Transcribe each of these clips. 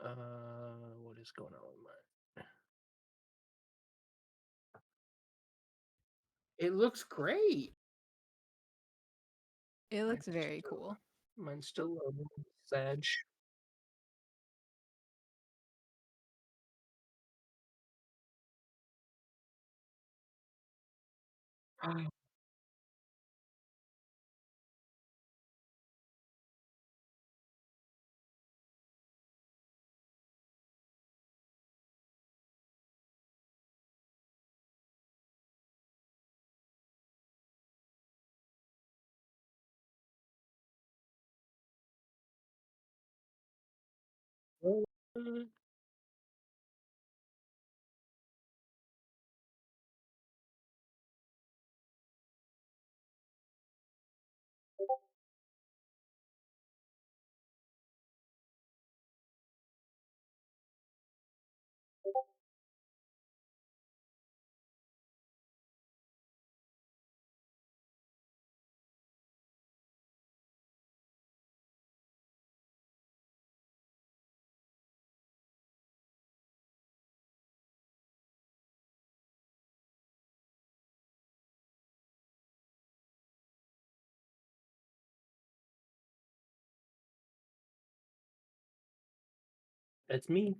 What is going on with mine? It looks great. It looks Mine's very still, cool. mine's still loading. Sag. It's me.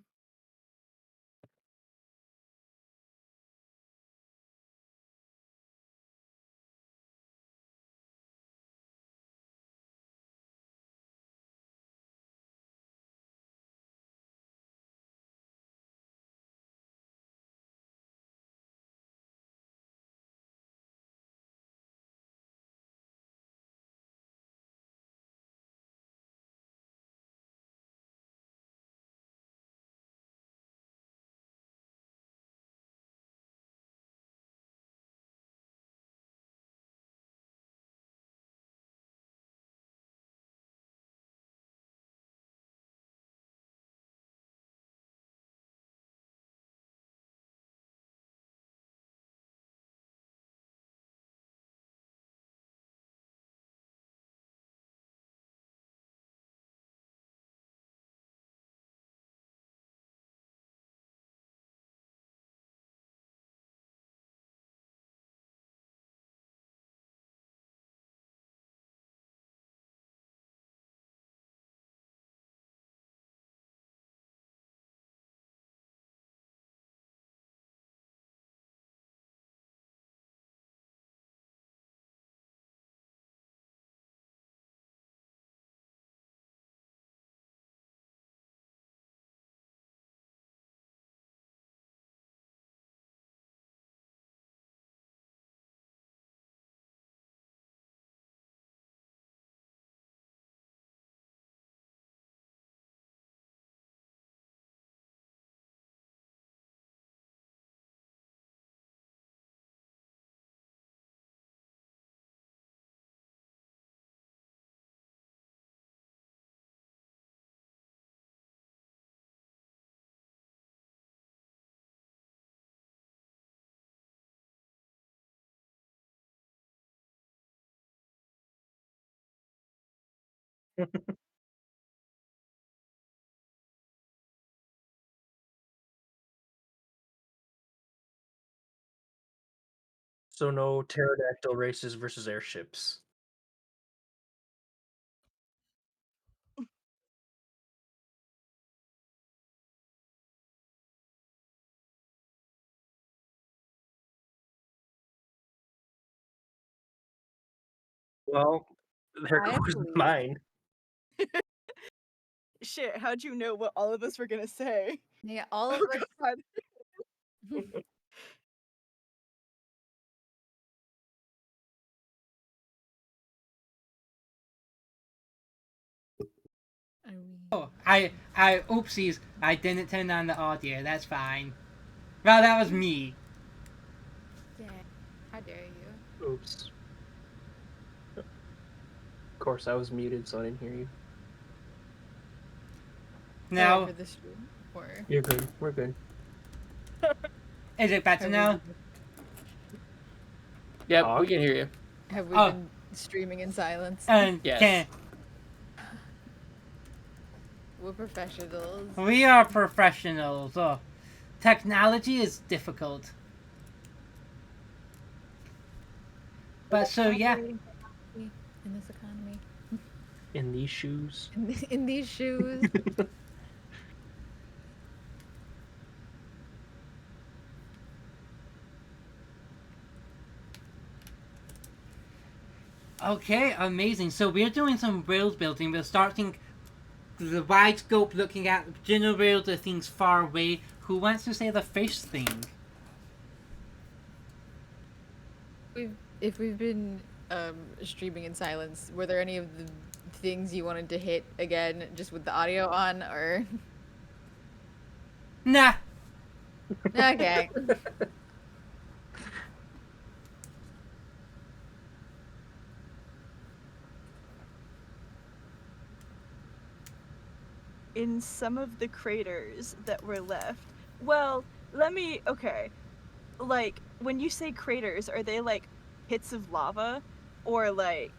So no pterodactyl races versus airships. Well, there I goes believe. mine. Shit, how'd you know what all of us were gonna say? Yeah, all of Oh us. god. Are we? Oh, oopsies, I didn't turn on the audio. That's fine. Well, that was me. Dang. How dare you? Oops. Of course, I was muted, so I didn't hear you. Now, For the stream? Or You're good. We're good. is it better have now? we, Yep, we can hear you. have we Oh. been streaming in silence? And Yes. can We're professionals. We are professionals. Oh, technology is difficult. But so yeah. Operating in this economy. In these shoes. In these shoes. Okay, amazing. So we're doing some world building. We're starting the wide scope, looking at general world of things far away. Who wants to say the first thing? If we've been streaming in silence, were there any of the things you wanted to hit again, just with the audio on, or? Nah. Okay. In some of the craters that were left, well, okay. Like, when you say craters, are they like pits of lava? Or like,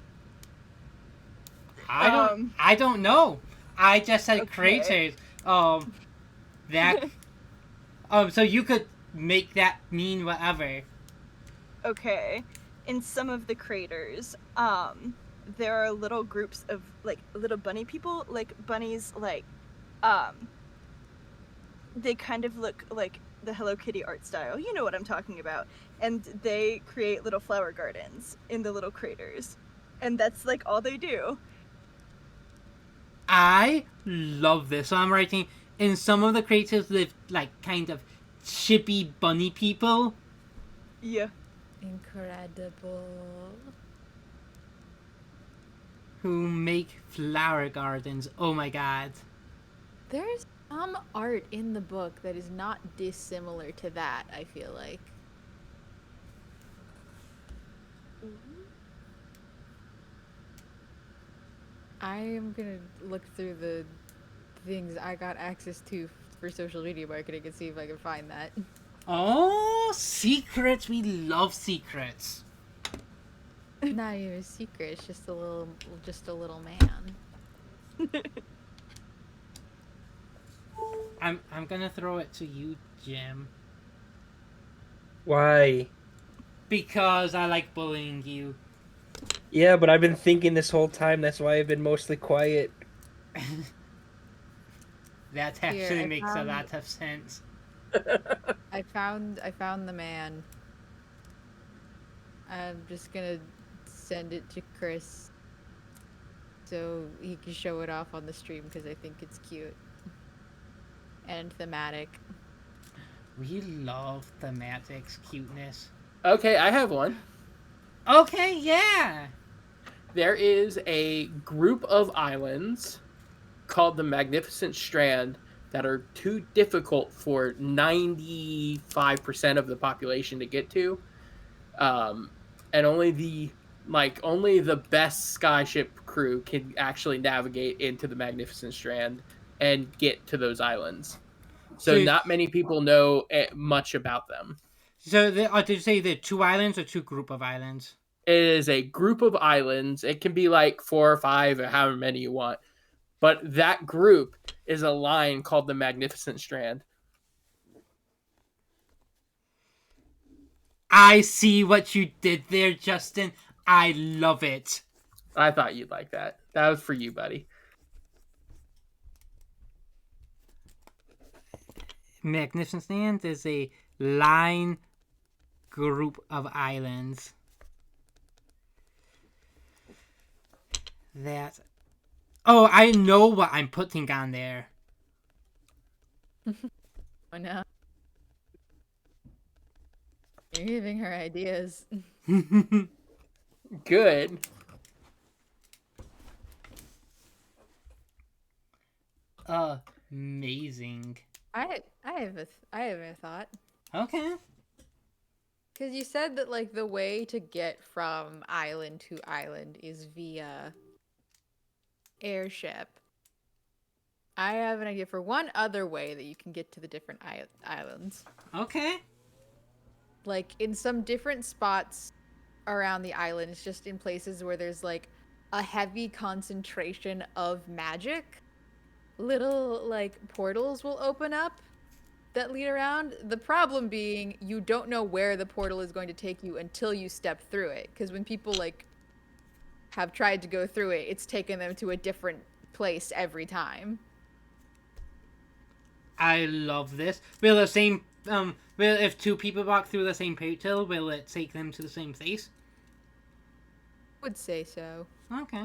I don't know. I just said okay. craters. That so you could make that mean whatever. Okay. In some of the craters, there are little groups of like little bunny people, like bunnies, like, they kind of look like the Hello Kitty art style. You know what I'm talking about. And they create little flower gardens in the little craters. And that's like all they do. I love this. So I'm writing in some of the craters live like kind of chippy bunny people. Yeah. Incredible. Who make flower gardens. Oh my god. There's some art in the book that is not dissimilar to that, I feel like. I am gonna look through the things I got access to for social media marketing and see if I can find that. Oh, secrets. We love secrets. Not even a secret, it's just a little man. I'm gonna throw it to you, Jim. Why? Because I like bullying you. Yeah, but I've been thinking this whole time. That's why I've been mostly quiet. That actually makes a lot of sense. I found the man. I'm just gonna send it to Chris so he can show it off on the stream because I think it's cute and thematic. We love thematics, cuteness. Okay, I have one. Okay, yeah. There is a group of islands called the Magnificent Strand that are too difficult for 95% of the population to get to. And only the best skyship crew can actually navigate into the Magnificent Strand and get to those islands. So not many people know much about them. So did you say there are 2 islands or 2 group of islands? It is a group of islands. It can be like 4 or 5 or however many you want. But that group is a line called the Magnificent Strand. I see what you did there, Justin. I love it. I thought you'd like that. That was for you, buddy. Magnificent Strand is a line group of islands that... Oh, I know what I'm putting on there. Oh no. You're giving her ideas. Good. Amazing. I have a thought. Okay. Because you said that like the way to get from island to island is via airship. I have an idea for one other way that you can get to the different islands. Okay. Like in some different spots around the islands, just in places where there's like a heavy concentration of magic. little like portals will open up that lead around. The problem being you don't know where the portal is going to take you until you step through it. Because when people like have tried to go through it, it's taken them to a different place every time. I love this. Will the same will if two people walk through the same portal, will it take them to the same place? Would say so. Okay.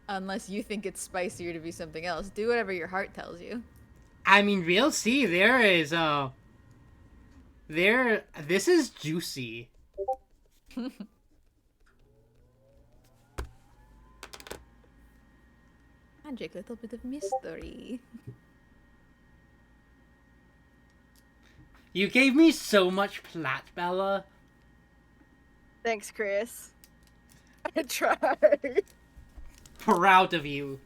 Unless you think it's spicier to be something else. Do whatever your heart tells you. I mean, we'll see. There is this is juicy. Magic, little bit of mystery. You gave me so much plot, Bella. Thanks, Chris. I tried. Proud of you.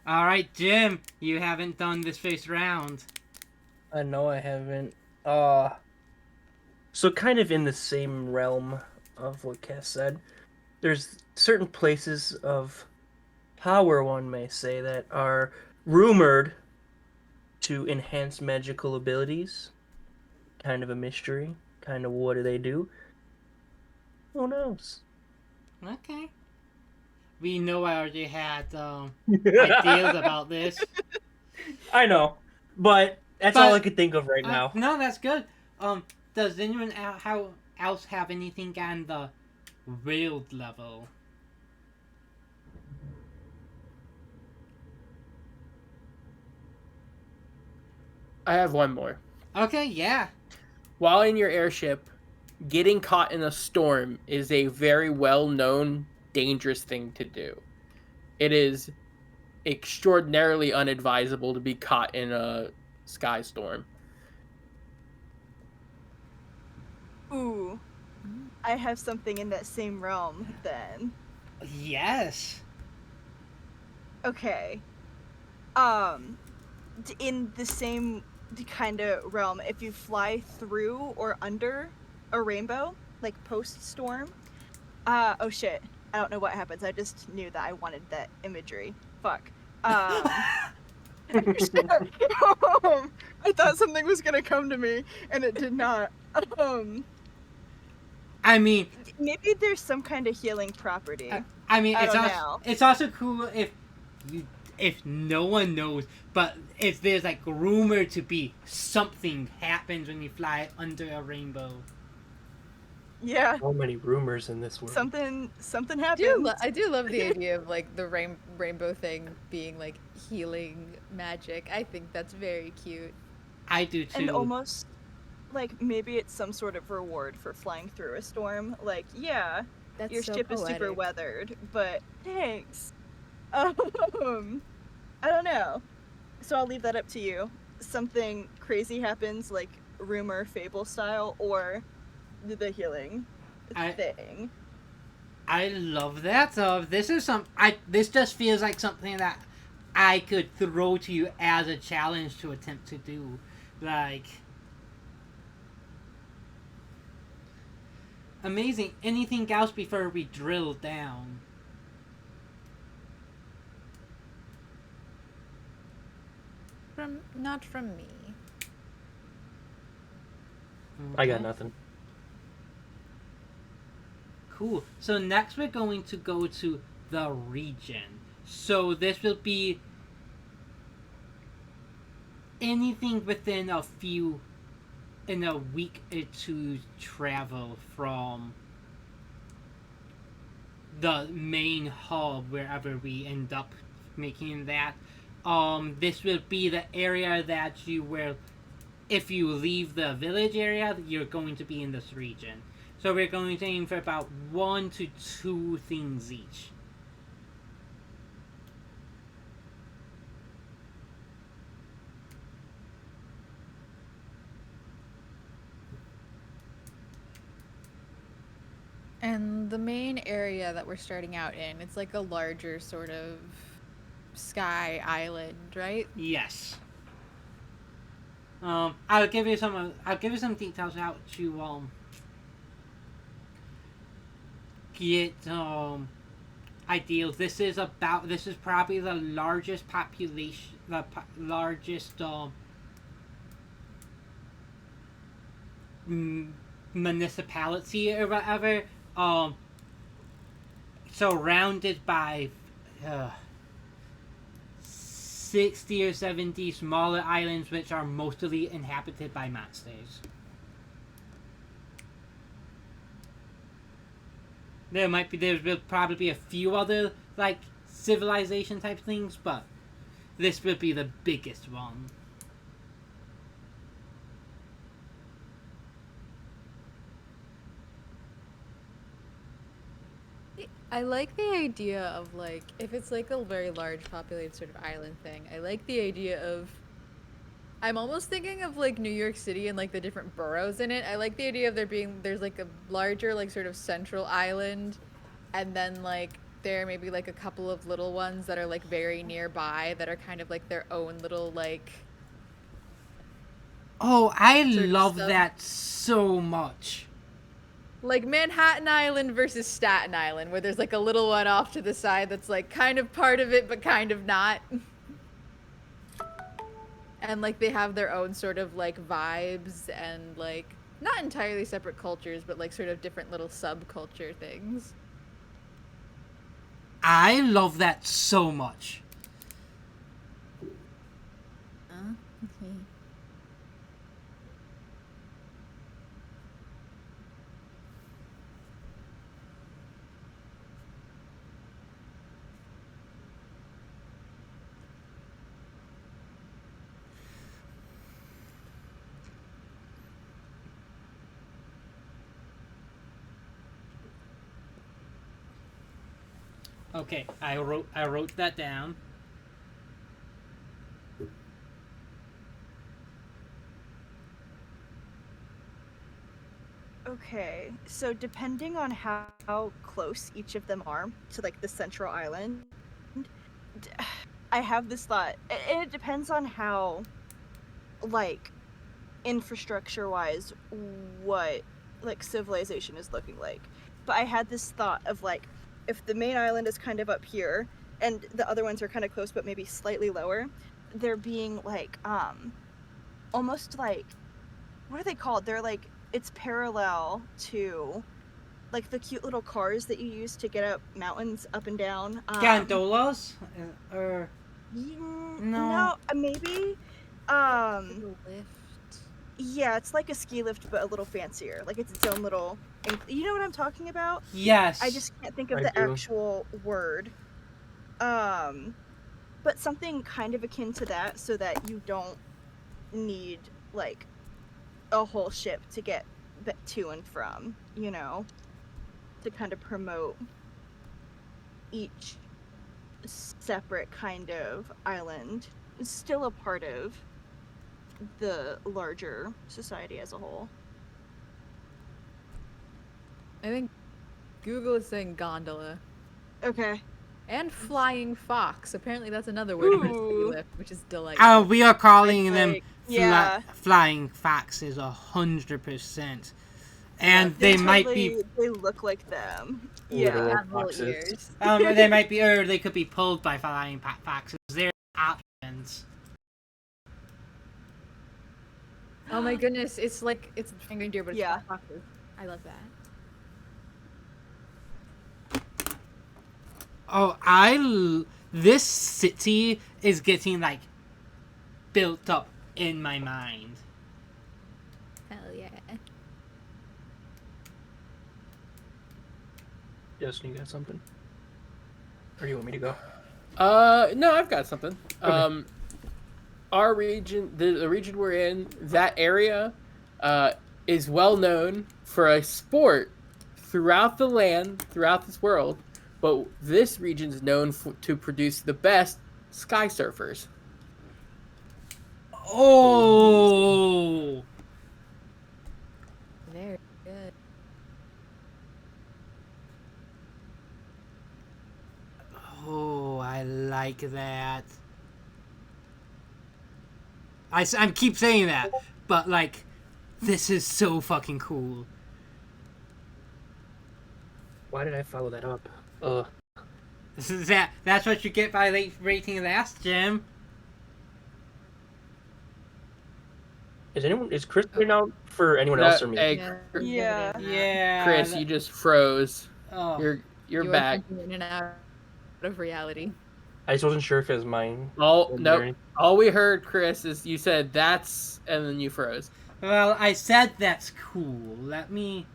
Alright, Jim, you haven't done this first round. I know I haven't. So kind of in the same realm of what Cass said, there's certain places of power, one may say, that are rumored to enhance magical abilities. Kind of a mystery. Kind of what do they do? Who knows? Okay. We know I already had ideas about this. I know, but that's all I could think of right now. No, that's good. Does anyone else have anything on the world level? I have one more. Okay, yeah. While in your airship, getting caught in a storm is a very well-known dangerous thing to do. It is extraordinarily unadvisable to be caught in a sky storm. Ooh. I have something in that same realm then. Yes. Okay. In the same kind of realm, if you fly through or under a rainbow, like post-storm, oh shit, I don't know what happens. I just knew that I wanted that imagery. Fuck. I thought something was gonna come to me, and it did not. I mean, maybe there's some kind of healing property. I mean, I it's also cool if no one knows, but if there's like rumor to be something happens when you fly under a rainbow. Yeah. So many rumors in this world. Something happened. I do love the idea of like the rainbow thing being like healing magic. I think that's very cute. I do too. And almost like maybe it's some sort of reward for flying through a storm. Like, yeah, That's your so ship is super poetic. weathered, but thanks. I don't know. So I'll leave that up to you. Something crazy happens, like rumor, fable style, or the healing thing. I love that. This just feels like something that I could throw to you as a challenge to attempt to do. Like, amazing. Anything else before we drill down? Not from me. I got Okay. nothing. Cool. So next we're going to go to the region. So this will be anything within a week or two travel from the main hub wherever we end up making that. This will be the area that you will, if you leave the village area, you're going to be in this region. So we're going to aim for about 1 to 2 things each. And the main area that we're starting out in, it's like a larger sort of sky island, right? Yes. I'll give you some details how to get ideals, this is probably the largest population, largest municipality or whatever, surrounded by 60 or 70 smaller islands, which are mostly inhabited by monsters. There will probably be a few other, like, civilization type things, but this will be the biggest one. I like the idea of, like, if it's like a very large populated sort of island thing, I like the idea of, I'm almost thinking of like New York City and like the different boroughs in it. I like the idea of there's like a larger like sort of central island, and then like there may be like a couple of little ones that are like very nearby that are kind of like their own little like. Oh, I sort of love stuff. that so much. Like Manhattan Island versus Staten Island, where there's like a little one off to the side that's like kind of part of it but kind of not. And like they have their own sort of like vibes and like not entirely separate cultures, but like sort of different little subculture things. I love that so much. Okay. Okay, I wrote that down. Okay, so depending on how close each of them are to like the central island, I have this thought. It depends on how, like, infrastructure-wise, what like civilization is looking like. But I had this thought of like, if the main island is kind of up here and the other ones are kind of close but maybe slightly lower, they're being like almost like, what are they called? They're like, it's parallel to like the cute little cars that you use to get up mountains up and down. Gondolas? Or No, maybe. Lift. Yeah, it's like a ski lift but a little fancier. Like it's its own little. You know what I'm talking about? yes. I just can't think of I the do. actual word. But something kind of akin to that, so that you don't need like a whole ship to get to and from, you know, to kind of promote each separate kind of island. It's still a part of the larger society as a whole. I think Google is saying gondola. Okay. And flying fox. Apparently that's another word for ski Ooh. lift, which is delightful. We are calling them Like, yeah. flying foxes 100%. And Yeah, they might be They look like them. Literal Yeah. Have little foxes. ears. they might be, or they could be pulled by flying foxes. They're options. Oh my goodness, it's like it's fingering deer, but it's Yeah. foxes. I love that. Oh, this city is getting like built up in my mind. Hell yeah. Justin, you got something? Or do you want me to go? No, I've got something. Okay. Our region, the region we're in, that area, is well known for a sport throughout the land, throughout this world. But this region is known to produce the best sky surfers. Oh, Very good. oh, I like that. I keep saying that, but like, this is so fucking cool. Why did I follow that up? That's what you get by rating last, Jim. Is Chris right now for anyone else or me? Hey, Yeah, Yeah. Yeah. Chris, you just froze. Oh. You're You are back. jumping in and out of reality. I just wasn't sure if it was mine. Oh nope. All we heard, Chris, is you said that's, and then you froze. Well, I said that's cool. Let me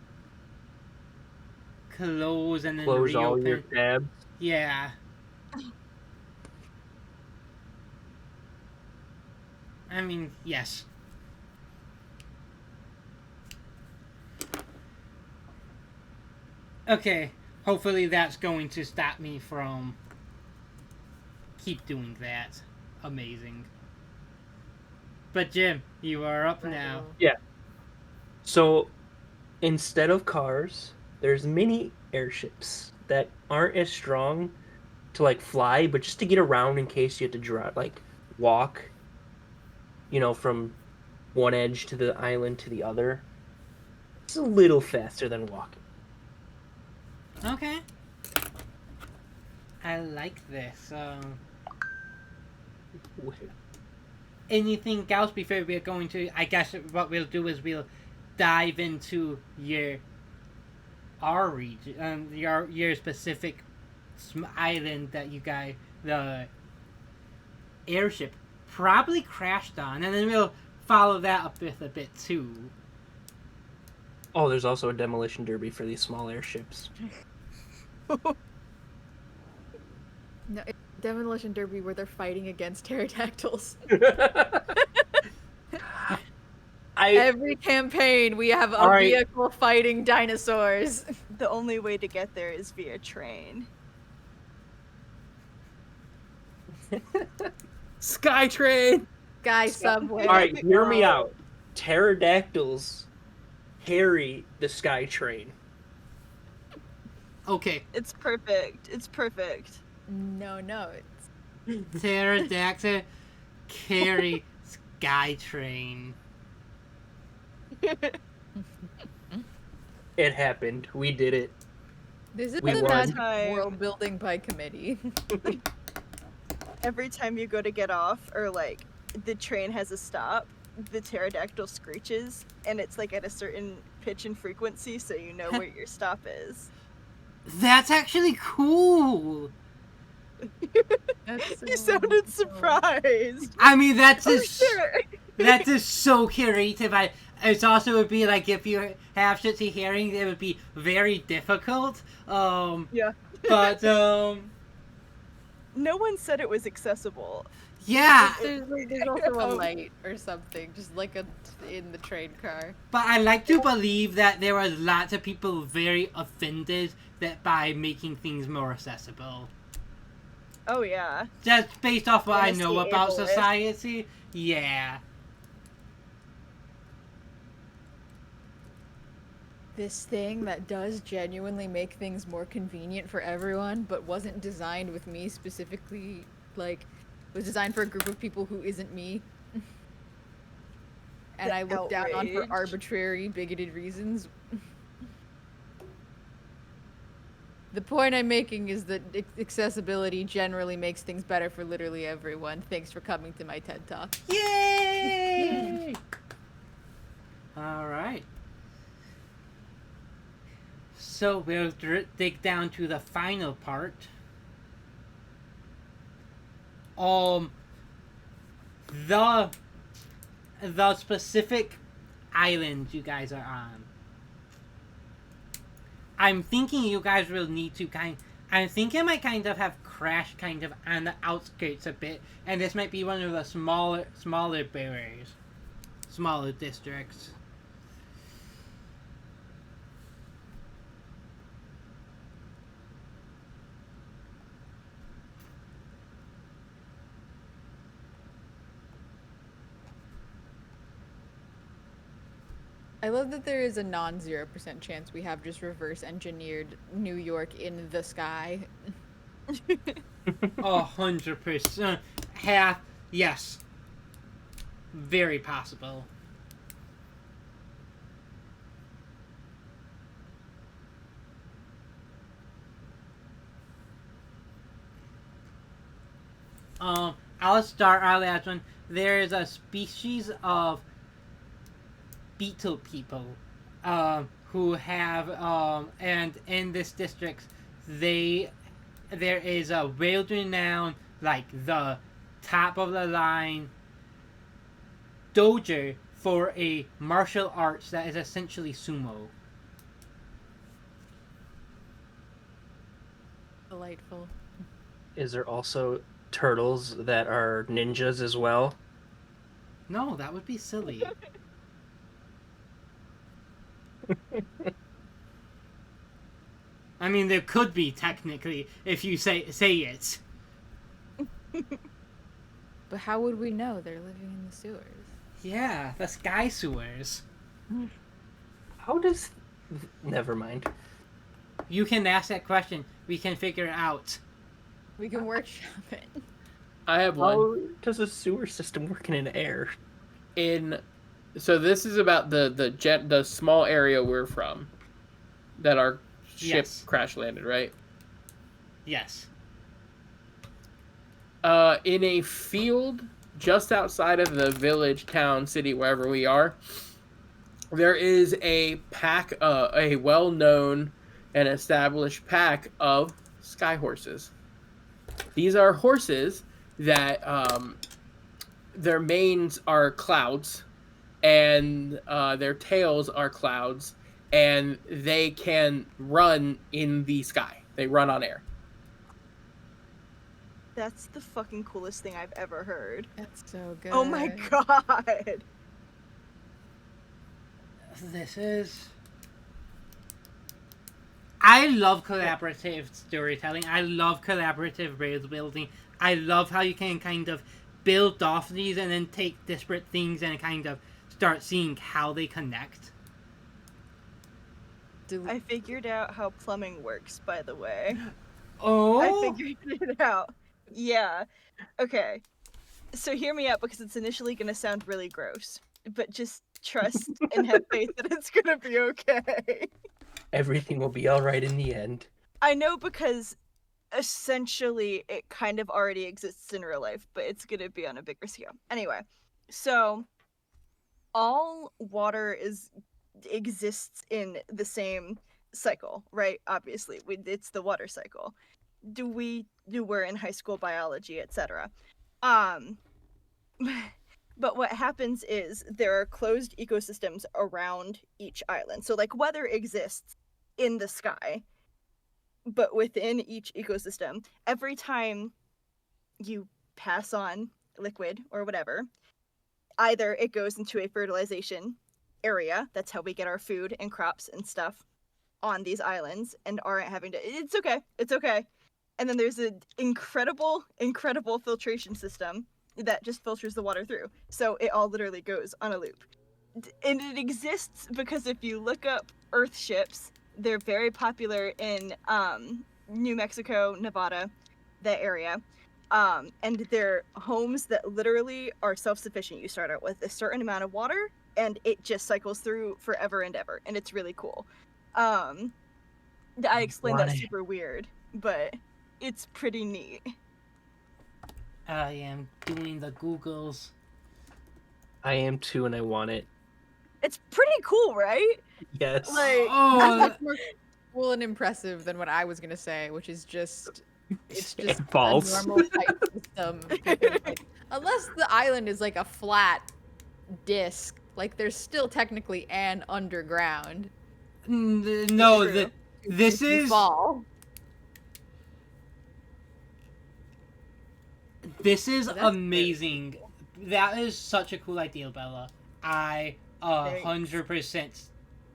close and then Close reopen. all your tabs. Yeah. I mean, yes. Okay, hopefully that's going to stop me from keep doing that. Amazing. But Jim, you are up now. Yeah. So instead of cars, there's mini airships that aren't as strong to like fly, but just to get around in case you have to drive, like walk, from one edge to the island to the other. It's a little faster than walking. Okay. I like this. Anything else before we're going to? I guess what we'll do is we'll dive into our region, your specific island that you guys, the airship probably crashed on, and then we'll follow that up with a bit too. Oh, there's also a demolition derby for these small airships. No, it's Demolition Derby where they're fighting against pterodactyls. Every campaign, we have a vehicle fighting dinosaurs. The only way to get there is via train. Skytrain! Sky subway. All right, hear me out. Pterodactyls carry the sky train. Okay. It's perfect. It's perfect. No, it's Pterodactyl carry Skytrain. It happened. We did it. This is We the won. magic Time. of world building by committee. Every time you go to get off, or like the train has a stop, the pterodactyl screeches, and it's like at a certain pitch and frequency, so you know where your stop is. That's actually cool. You sounded surprised. I mean, that's Oh, just sure. that is so creative. It also would be like if you have shitty hearing, it would be very difficult. Yeah. But No one said it was accessible. yeah. There's also a light or something, just like in the train car. But I like to believe that there was lots of people very offended that by making things more accessible. Oh yeah. Just based off what I know Honestly, about ableist. society, yeah. This thing that does genuinely make things more convenient for everyone, but wasn't designed with me specifically, like, was designed for a group of people who isn't me. And The I look down on for outrage. arbitrary, bigoted reasons. The point I'm making is that accessibility generally makes things better for literally everyone. Thanks for coming to my TED Talk. Yay! All right. So we'll dig down to the final part. The specific island you guys are on. I'm thinking you guys will need to I think it might kind of have crashed kind of on the outskirts a bit, and this might be one of the smaller barriers, smaller districts. I love that there is a non-0% chance we have just reverse engineered New York in the sky. 100%. Yes. Very possible. I'll start our last one. There is a species of beetle people, who have and in this district, there is a world renowned, like the top of the line dojo for a martial arts that is essentially sumo. Delightful. Is there also turtles that are ninjas as well? No, that would be silly. I mean, there could be technically if you say it. But how would we know they're living in the sewers? Yeah, the sky sewers. How does... Never mind. You can ask that question. We can figure it out. We can workshop it. I have one. How does a sewer system work in air? So this is about the small area we're from, that our ship Yes. crash landed, right? Yes. In a field just outside of the village, town, city, wherever we are, there is a pack, a well-known and established pack of sky horses. These are horses that their manes are clouds, and their tails are clouds, and they can run in the sky. They run on air. That's the fucking coolest thing I've ever heard. That's so good. Oh my god. This is. I love collaborative storytelling. I love collaborative world building. I love how you can kind of build off these and then take disparate things and kind of start seeing how they connect. I figured out how plumbing works, by the way. Oh! I figured it out. Yeah. Okay. So hear me out, because it's initially going to sound really gross. But just trust and have faith that it's going to be okay. Everything will be alright in the end. I know, because essentially it kind of already exists in real life, but it's going to be on a bigger scale. Anyway, so all water exists in the same cycle, right? Obviously, it's the water cycle. We're in high school biology, etc. But what happens is there are closed ecosystems around each island. So like weather exists in the sky, but within each ecosystem, every time you pass on liquid or whatever, either it goes into a fertilization area, that's how we get our food and crops and stuff on these islands and aren't having to, it's okay. And then there's an incredible filtration system that just filters the water through. So it all literally goes on a loop. And it exists because if you look up Earth ships, they're very popular in New Mexico, Nevada, that area. And they're homes that literally are self-sufficient. You start out with a certain amount of water, and it just cycles through forever and ever, and it's really cool. I explained that super weird, but it's pretty neat. I am doing the Googles. I am too, and I want it. It's pretty cool, right? Yes. Like, Oh, That's more cool and impressive than what I was gonna say, which is just it's just False. a normal pipe system. Unless the island is like a flat disc, like there's still technically an underground. no, True. this You is fall. this is That's amazing. That is such a cool idea, Bella. I 100%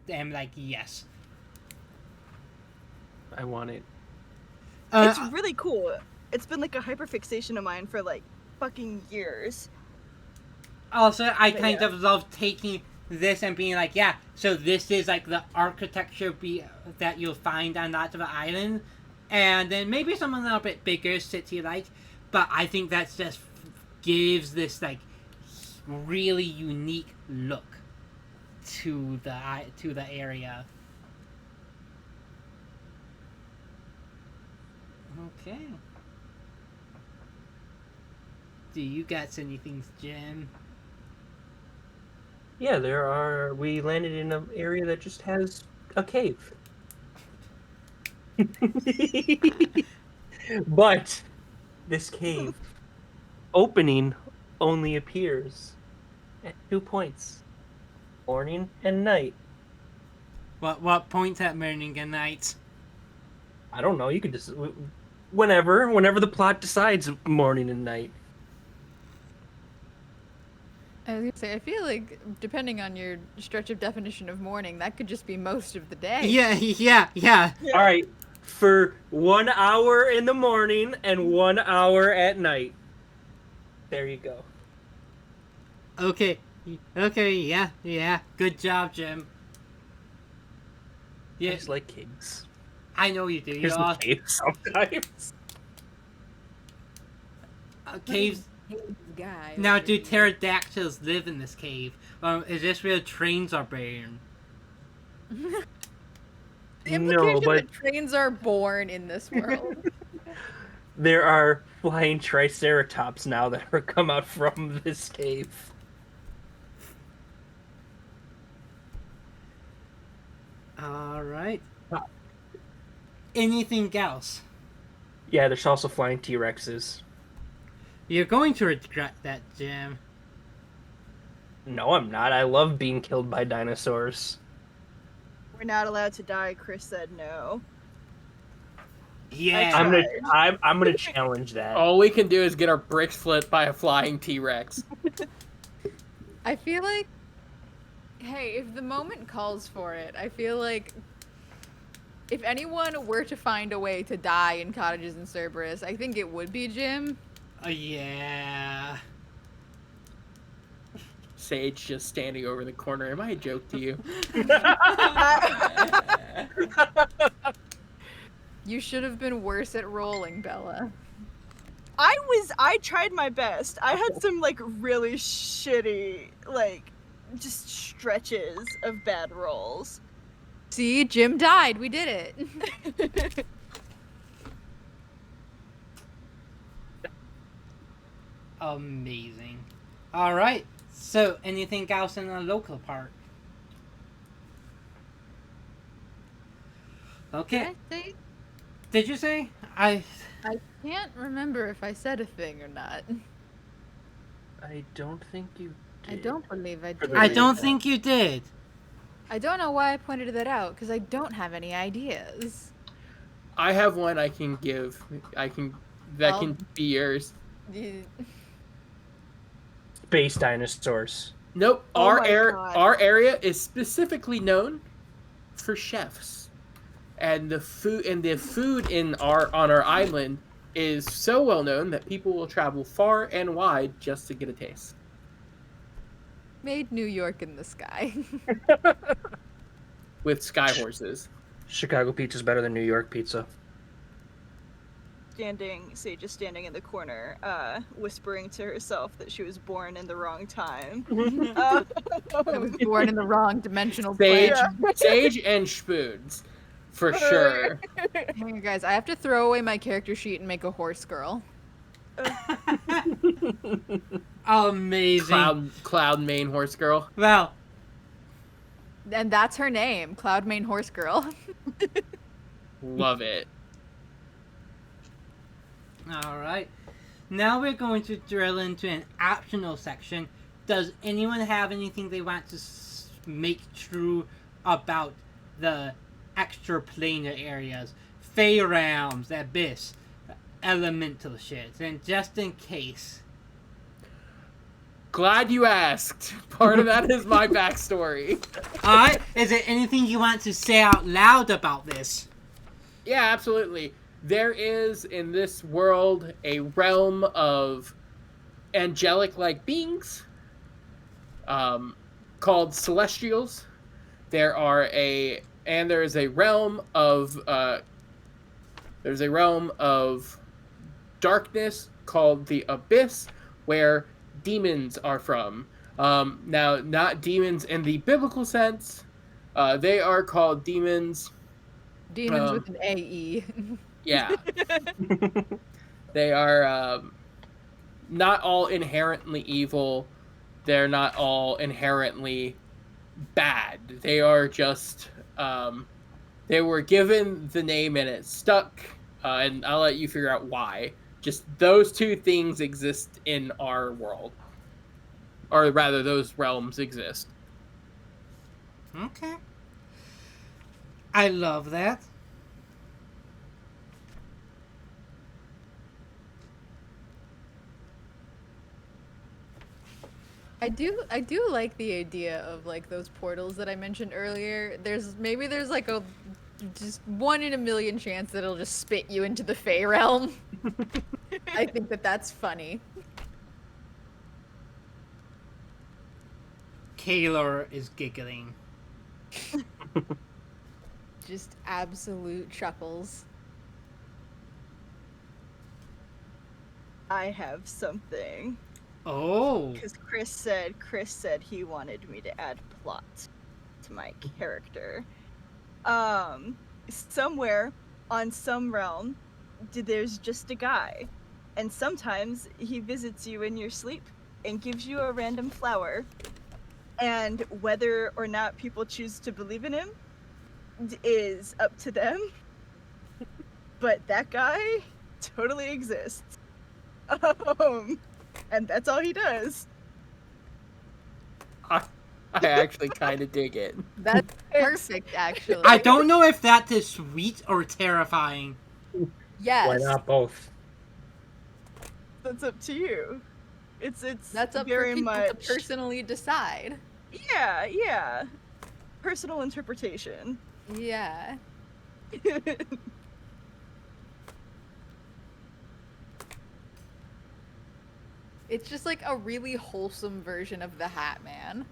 am like yes. I want it. it's really cool. It's been like a hyperfixation of mine for like fucking years. Also, I But kind yeah. of love taking this and being like, yeah, so this is like the architecture that you'll find on lots of islands, and then maybe some a little bit bigger city like, but I think that's just gives this like really unique look to the area. Okay. Do you got anything, Jim? Yeah, we landed in an area that just has a cave. But this cave opening only appears at 2 points, morning and night. What points at morning and night? I don't know. You could just whenever the plot decides, morning and night. I was gonna say, I feel like depending on your stretch of definition of morning, that could just be most of the day. Yeah. All right, for 1 hour in the morning and 1 hour at night. There you go. Okay, yeah. Good job, Jim. I Yeah, just like caves. I know you do. Here's the cave sometimes. Caves. Guy. Now, over do here. pterodactyls live in this cave? Is this where trains are born? The No, implication but that trains are born in this world. there are flying triceratops now that are come out from this cave. All right. Anything else? Yeah, there's also flying T-Rexes. You're going to regret that, Jim. No, I'm not. I love being killed by dinosaurs. We're not allowed to die. Chris said no. Yeah. I'm gonna challenge that. All we can do is get our bricks flipped by a flying T-Rex. I feel like, hey, if the moment calls for it, I feel like if anyone were to find a way to die in Cottages in Cerberus, I think it would be Jim. Yeah. Sage just standing over the corner. Am I a joke to you? You should have been worse at rolling, Bella. I tried my best. I had some like really shitty just stretches of bad rolls. See, Jim died. We did it. Amazing. All right. So, anything else in the local part? Okay. Did I say? Did you say? I can't remember if I said a thing or not. I don't think you I did. don't believe I For did. the I don't think you did. I don't know why I pointed that out, because I don't have any ideas. I have one I can give. That Well- can be yours. Space dinosaurs. Nope. Oh our my air God. our area is specifically known for chefs. And the food on our island is so well known that people will travel far and wide just to get a taste. Made New York in the sky. With sky horses. Chicago pizza's better than New York pizza. Sage is standing in the corner, whispering to herself that she was born in the wrong time. I was born in the wrong dimensional Sage, plane. Sage and Spoons, for sure. Hang on, guys. I have to throw away my character sheet and make a horse girl. Amazing. Cloud main horse girl. Well, And that's her name, Cloudmane Horse Girl. Love it. all right. Now we're going to drill into an optional section. Does anyone have anything they want to make true about the extraplanar areas? Fey realms, abyss, elemental shit. And just in case. Glad you asked. Part of that is my backstory. Alright, is there anything you want to say out loud about this? Yeah, absolutely. There is in this world a realm of angelic-like beings called celestials. There is a realm of darkness called the abyss, where demons are from. Now, not demons in the biblical sense. They are called demons. Demons with an AE. Yeah. They are not all inherently evil. They're not all inherently bad. They are just they were given the name and it stuck. And I'll let you figure out why. Just those two things exist in our world, or rather, those realms exist. Okay. I love that. I do like the idea of like those portals that I mentioned earlier. There's like a just 1 in a million chance that it'll just spit you into the Fey realm. I think that that's funny. Kaylor is giggling. Just absolute chuckles. I have something. Oh. Because Chris said he wanted me to add plot to my character. Somewhere on some realm, there's just a guy, and sometimes he visits you in your sleep and gives you a random flower. And whether or not people choose to believe in him is up to them. But that guy totally exists. And that's all he does. I actually kind of dig it. That's perfect, actually. I don't know if that is sweet or terrifying. Yes. Why not both? That's up to you. It's That's up very for people much to personally decide. Yeah. Personal interpretation. Yeah. It's just like a really wholesome version of the Hat Man.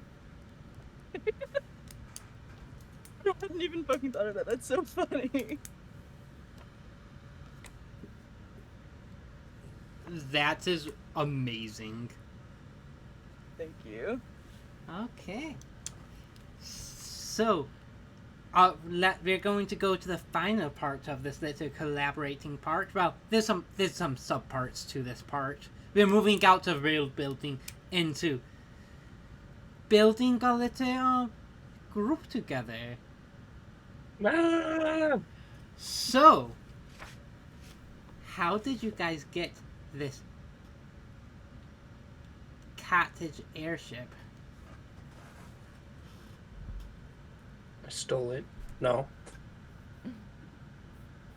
I hadn't even fucking thought of that. That's so funny. That is amazing. Thank you. Okay. So, we're going to go to the final part of this little collaborating part. Well, there's some subparts to this part. We're moving out of real building into building a little group together. Ah! So, how did you guys get this cottage airship? I stole it. No.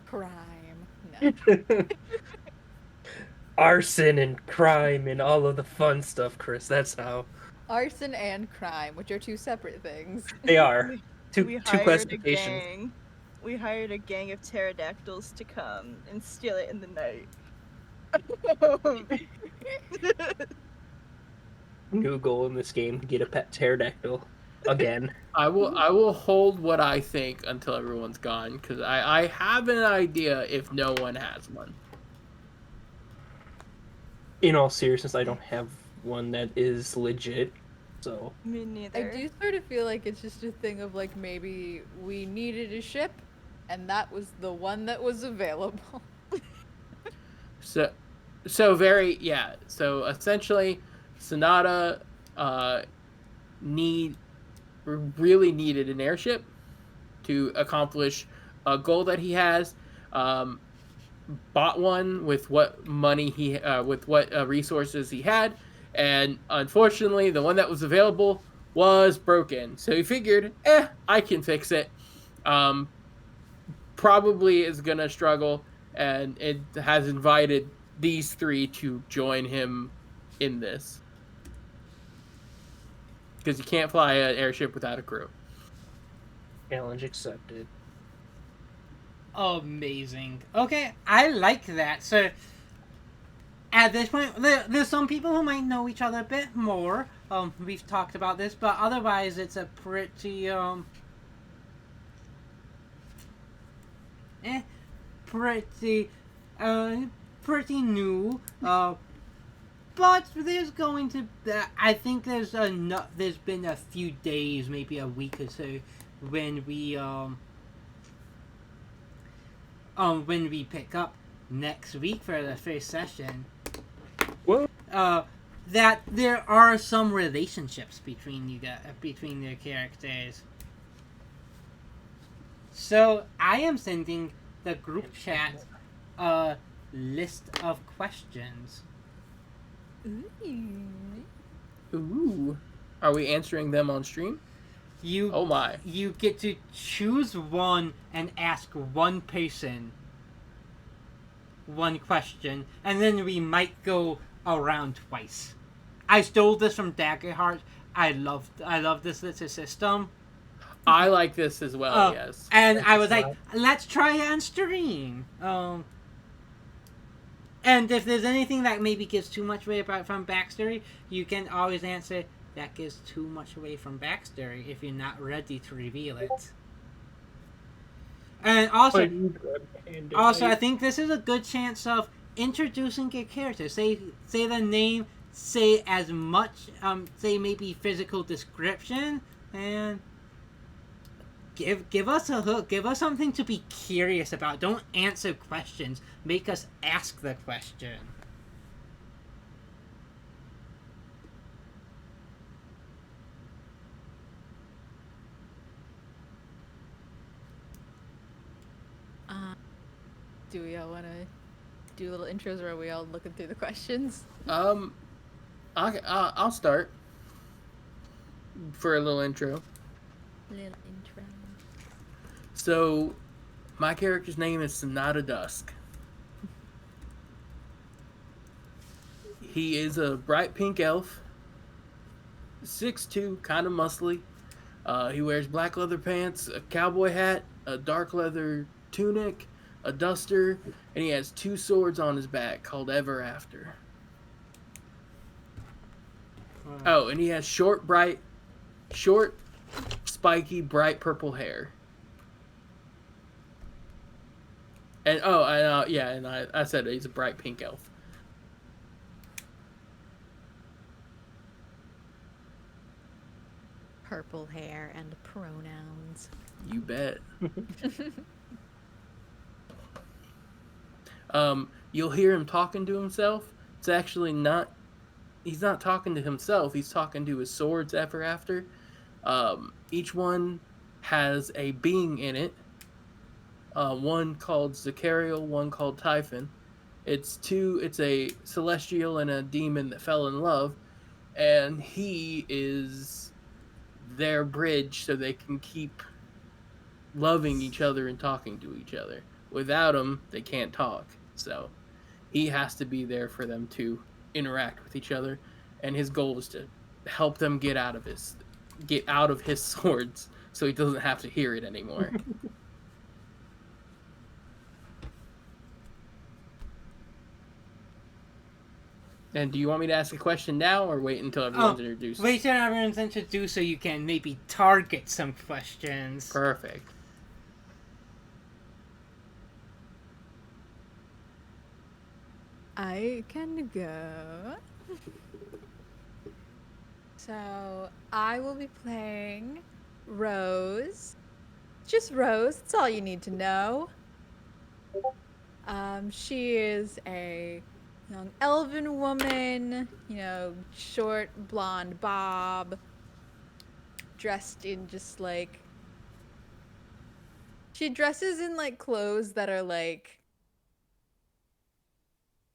Crime. No. Arson and crime and all of the fun stuff, Chris. That's how. Arson and crime, which are two separate things. They are. We Two hired a classifications. gang. We hired a gang of pterodactyls to come and steal it in the night. New goal in this game: get a pet pterodactyl again. I will hold what I think until everyone's gone, because I have an idea if no one has one. In all seriousness, I don't have one that is legit. So Me I neither. do sort of feel like it's just a thing of like maybe we needed a ship, and that was the one that was available. So essentially, Sonata really needed an airship to accomplish a goal that he has. Bought one with what money with what resources he had, and unfortunately, the one that was available was broken. So he figured, I can fix it. Probably is gonna struggle, and it has invited these three to join him in this, because you can't fly an airship without a crew. challenge accepted. Amazing. Okay, I like that. So, at this point, there's some people who might know each other a bit more. We've talked about this, but otherwise, it's a pretty pretty new. But there's going to, I think there's been a few days, maybe a week or so, when we pick up next week for the first session. Whoa. that there are some relationships between between your characters. So I am sending the group chat a list of questions. Ooh. Are we answering them on stream? You Oh my. you get to choose one and ask one person one question, and then we might go around twice. I stole this from Daggerheart. I love this little system. I like this as well, yes. And I was like, let's try it on stream. And if there's anything that maybe gives too much away from backstory, you can always answer that gives too much away from backstory if you're not ready to reveal it. And also, I think this is a good chance of introducing your character. Say the name, say as much, say maybe physical description, and give us a hook. Give us something to be curious about. Don't answer questions. Make us ask the question. Do we all want to do little intros, or are we all looking through the questions? I'll start for a little intro. Little intro. So, my character's name is Sonata Dusk. He is a bright pink elf, 6'2", kind of muscly. He wears black leather pants, a cowboy hat, a dark leather tunic, a duster, and he has 2 swords on his back called Ever After. Oh, and he has short, spiky, bright purple hair. And I said he's a bright pink elf. Purple hair and pronouns. You bet. You'll hear him talking to himself. It's actually not. He's not talking to himself. He's talking to his swords ever after. Each one has a being in it. One called Zachariel, one called Typhon. It's a celestial and a demon that fell in love, and he is their bridge so they can keep loving each other and talking to each other. Without him, they can't talk. So he has to be there for them to interact with each other, and his goal is to help them get out of his swords so he doesn't have to hear it anymore. And do you want me to ask a question now, or wait until everyone's introduced? Wait till everyone's introduced so you can maybe target some questions. Perfect. I can go. So I will be playing Rose. Just Rose. That's all you need to know. She is a young elven woman, short blonde bob, dressed in just like. She dresses in like clothes that are like.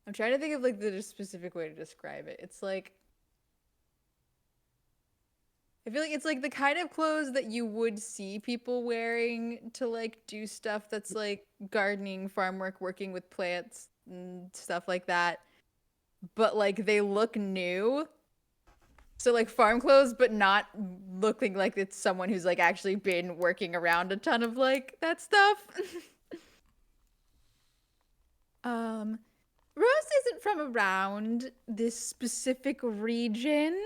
I'm trying to think of like the specific way to describe it. It's like. I feel like it's like the kind of clothes that you would see people wearing to like do stuff that's like gardening, farm work, working with plants and stuff like that. But like they look new. So like farm clothes, but not looking like it's someone who's like actually been working around a ton of like that stuff. Rose isn't from around this specific region.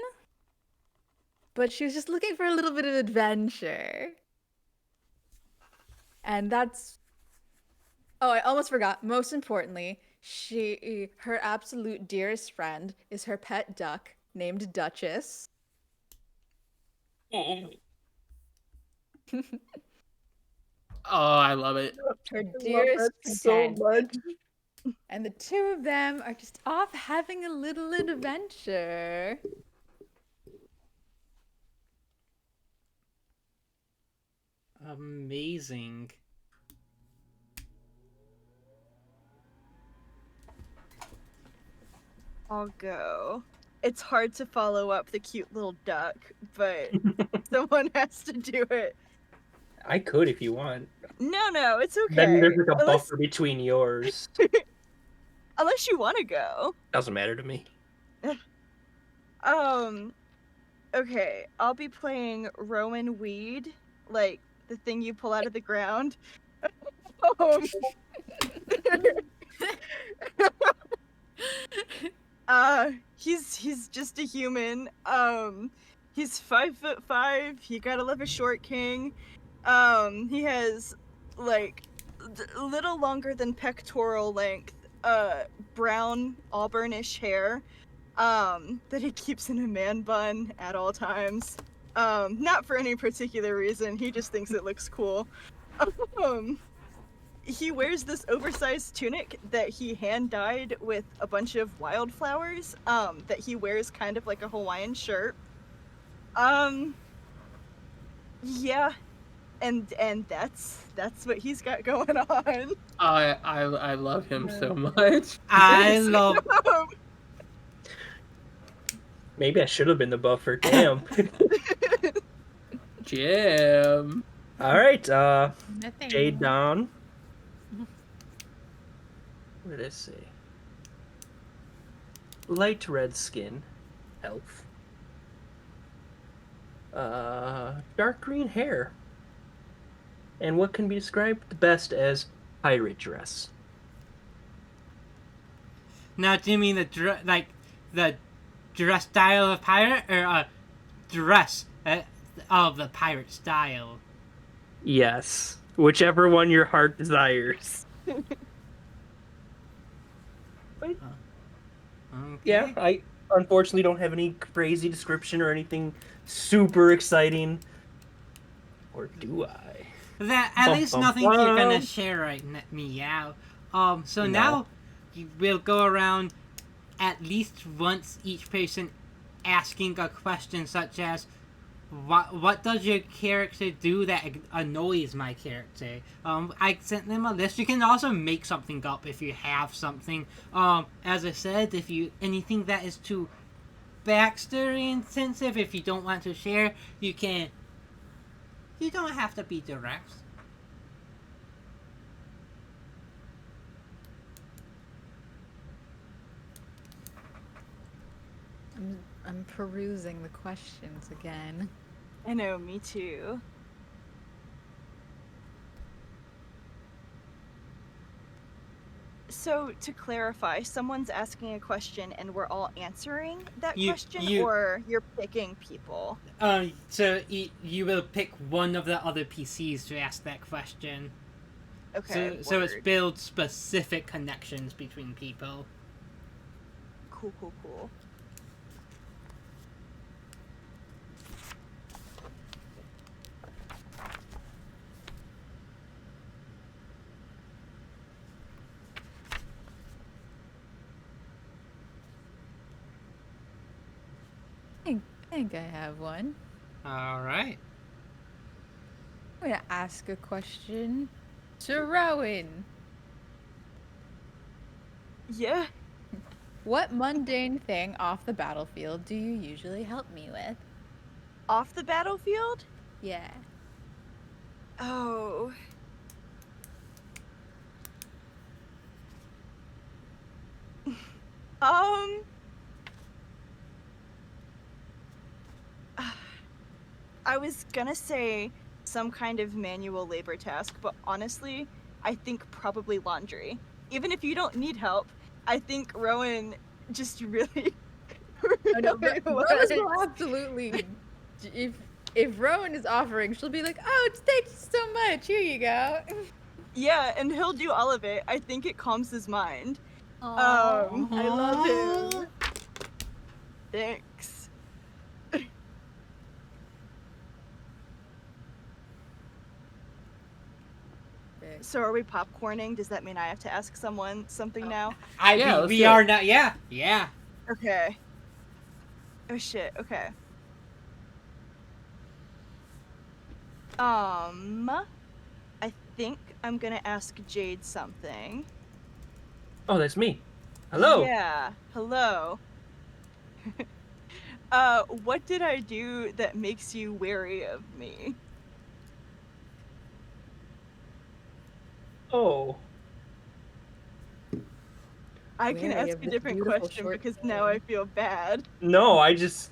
But she was just looking for a little bit of adventure. And that's... Oh, I almost forgot. Most importantly, her absolute dearest friend is her pet duck named Duchess. Oh, I love it. Her dearest so much. And the two of them are just off having a little adventure. Amazing. I'll go. It's hard to follow up the cute little duck, but someone has to do it. I could if you want. No, it's okay. Then there's like a unless, buffer between yours. unless you want to go. Doesn't matter to me. Okay, I'll be playing Rowan Weed, like the thing you pull out of the ground. He's just a human. He's 5'5". You gotta love a short king. He has like little longer than pectoral length, brown auburnish hair, that he keeps in a man bun at all times. Not for any particular reason. He just thinks it looks cool. He wears this oversized tunic that he hand dyed with a bunch of wildflowers, that he wears kind of like a Hawaiian shirt. Yeah, and that's what he's got going on. I love him so much. I love. Maybe I should have been the buffer. Damn. Jim. All right. Nothing. Jade Dawn. What did I say? Light red skin, elf. Dark green hair. And what can be described best as pirate dress. Now, do you mean the dress style of pirate, or a dress of the pirate style? Yes, whichever one your heart desires. Okay. Yeah, I unfortunately don't have any crazy description or anything super exciting. Or do I? That at least nothing you're gonna share right meow. So No. now we'll go around at least once each person asking a question such as, what does your character do that annoys my character? I sent them a list. You can also make something up if you have something. As I said, if you anything that is too backstory intensive, if you don't want to share, you can. You don't have to be direct. I'm perusing the questions again. I know, me too. So, to clarify, someone's asking a question and we're all answering that question, or you're picking people? So you will pick one of the other PCs to ask that question. Okay. So it's build specific connections between people. Cool. I think I have one. All right. I'm gonna ask a question to Rowan. Yeah. What mundane thing off the battlefield do you usually help me with? Off the battlefield? Yeah. Oh. I was gonna say some kind of manual labor task, but honestly, I think probably laundry. Even if you don't need help, I think Rowan just really. Oh, no, really Rose wants- will absolutely. If Rowan is offering, she'll be like, "Oh, thank you so much. Here you go." Yeah, and he'll do all of it. I think it calms his mind. I love him. Thanks. Very So are we popcorning? Does that mean I have to ask someone something now? Yeah, let's We do are it. not. Yeah, yeah. Okay. Oh shit. Okay. I think I'm gonna ask Jade something. Oh, that's me. Hello. Yeah. Hello. What did I do that makes you wary of me? Oh. I can Wary ask of a this different beautiful question short because now I name. feel bad. No, I just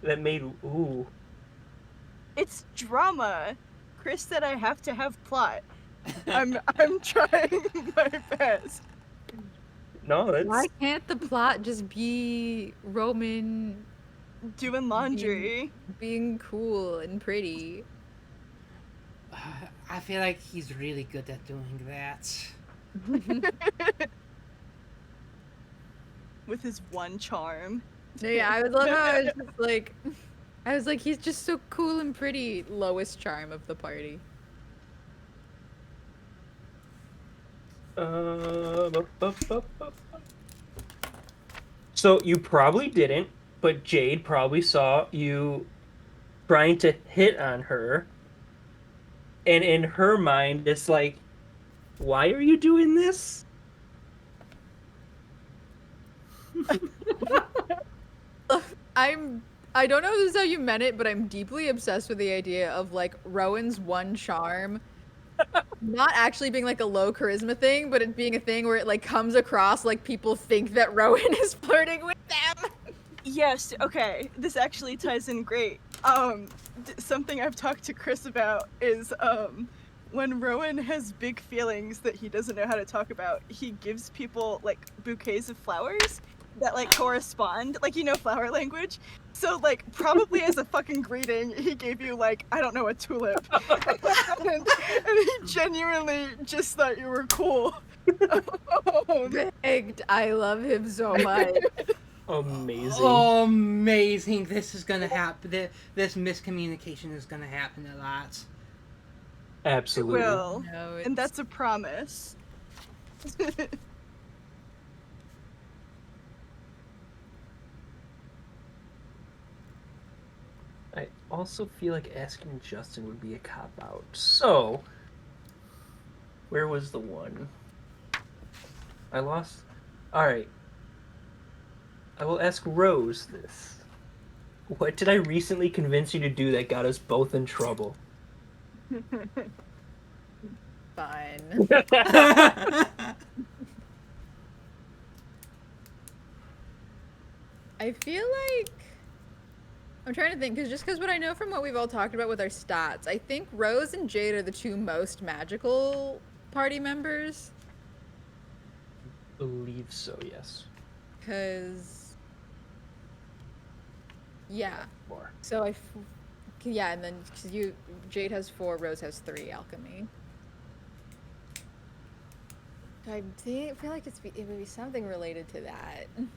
that made ooh. It's drama. Chris said I have to have plot. I'm trying my best. No, that's Why can't the plot just be Roman Doing laundry. being cool and pretty? I feel like he's really good at doing that. With his one charm. No, yeah, I would love how I was just like, I was like, he's just so cool and pretty. Lowest charm of the party. So you probably didn't, but Jade probably saw you trying to hit on her. And in her mind, it's like, why are you doing this? I don't know if this is how you meant it, but I'm deeply obsessed with the idea of like Rowan's one charm not actually being like a low charisma thing, but it being a thing where it like comes across like people think that Rowan is flirting with them. Yes, okay. This actually ties in great. Something I've talked to Chris about is when Rowan has big feelings that he doesn't know how to talk about, he gives people like bouquets of flowers that like correspond, like flower language. So like probably as a fucking greeting, he gave you like, I don't know, a tulip. and he genuinely just thought you were cool. Begged. I love him so much. Amazing. Oh, amazing! This is gonna happen. This miscommunication is gonna happen a lot. It Absolutely. will. No, And that's a promise. I also feel like asking Justin would be a cop out. So, where was the one? I lost. All right. I will ask Rose this. What did I recently convince you to do that got us both in trouble? fun. I feel like I'm trying to think because what I know from what we've all talked about with our stats, I think Rose and Jade are the two most magical party members. Believe so, yes. Cause yeah, More. so yeah, and then cause Jade has 4, Rose has 3 alchemy. I feel like it would be something related to that. I'm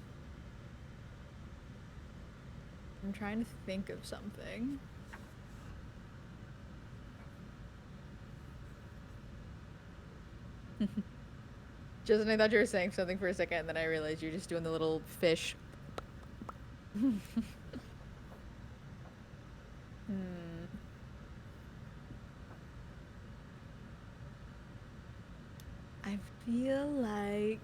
trying to think of something. Justin, I thought you were saying something for a second, and then I realized you're just doing the little fish. I feel like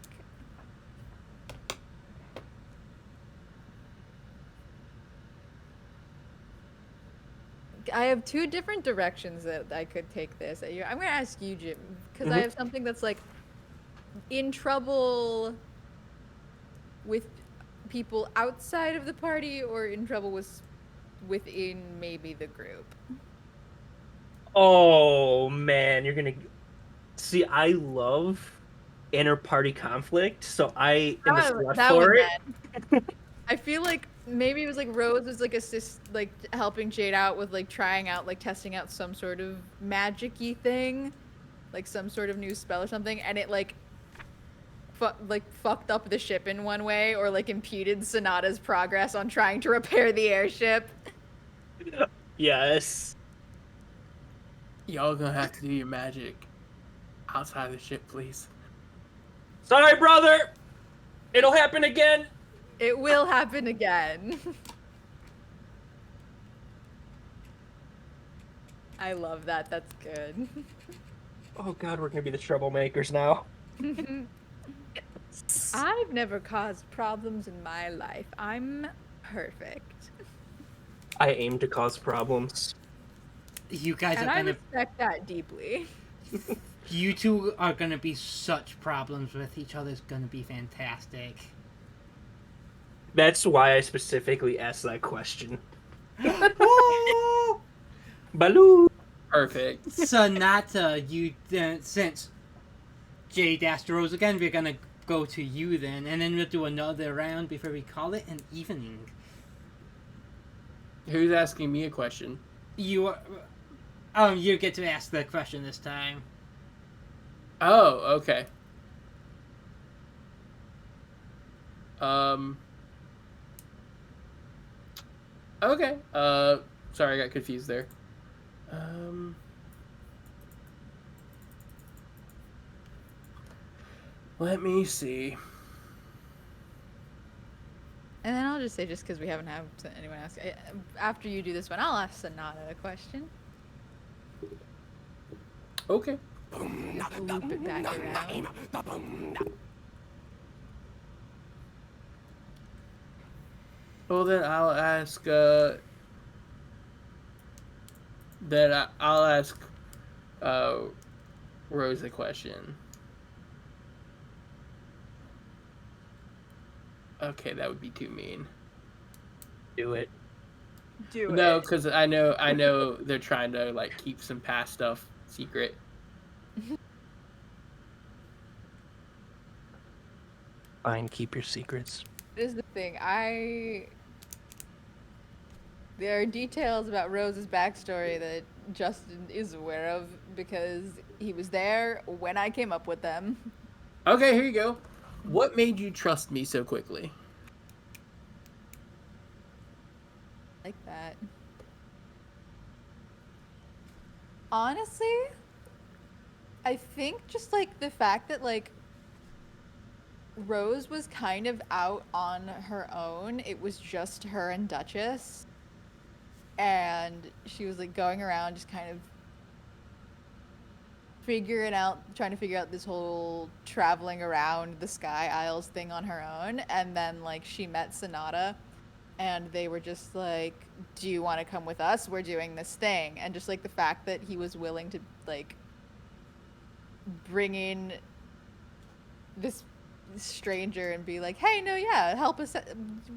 I have 2 different directions that I could take this. I'm gonna ask you, Jim, because I have something that's like in trouble with people outside of the party or in trouble within maybe the group. Oh man, you're gonna see. I love inter-party conflict, so I am a slut That for one it. then. I feel like maybe it was like Rose was like like helping Jade out with like trying out like testing out some sort of magic-y thing, like some sort of new spell or something, and it like fucked up the ship in one way or like impeded Sonata's progress on trying to repair the airship. Yes. Y'all gonna have to do your magic outside the ship, please. Sorry, brother. It'll happen again. It will happen again. I love that. That's good. Oh God, we're gonna be the troublemakers now. I've never caused problems in my life. I'm perfect. I aim to cause problems. You guys And are I gonna. respect that deeply. You two are gonna be such problems with each other. It's gonna be fantastic. That's why I specifically asked that question. Woo! Baloo. Perfect. Sonata, since Jade asked Rose again, we're gonna go to you then, and then we'll do another round before we call it an evening. Who's asking me a question? You get to ask the question this time. Oh, okay. Okay. Sorry, I got confused there. Let me see. And then I'll just say, just because we haven't had anyone ask, after you do this one, I'll ask Sonata a question. Okay. Just loop it back around. Well, then I'll ask. I'll ask Rose a question. Okay, that would be too mean. Do it. Do No, it. because I know they're trying to like keep some past stuff secret. Fine, keep your secrets. This is the thing. There are details about Rose's backstory that Justin is aware of because he was there when I came up with them. Okay, here you go. What made you trust me so quickly? Like that. Honestly, I think just like the fact that like Rose was kind of out on her own. It was just her and Duchess. And she was like going around just kind of trying to figure out this whole traveling around the Sky Isles thing on her own. And then like she met Sonata and they were just like, do you want to come with us? We're doing this thing. And just like the fact that he was willing to like bring in this stranger and be like, hey, no, yeah, help us,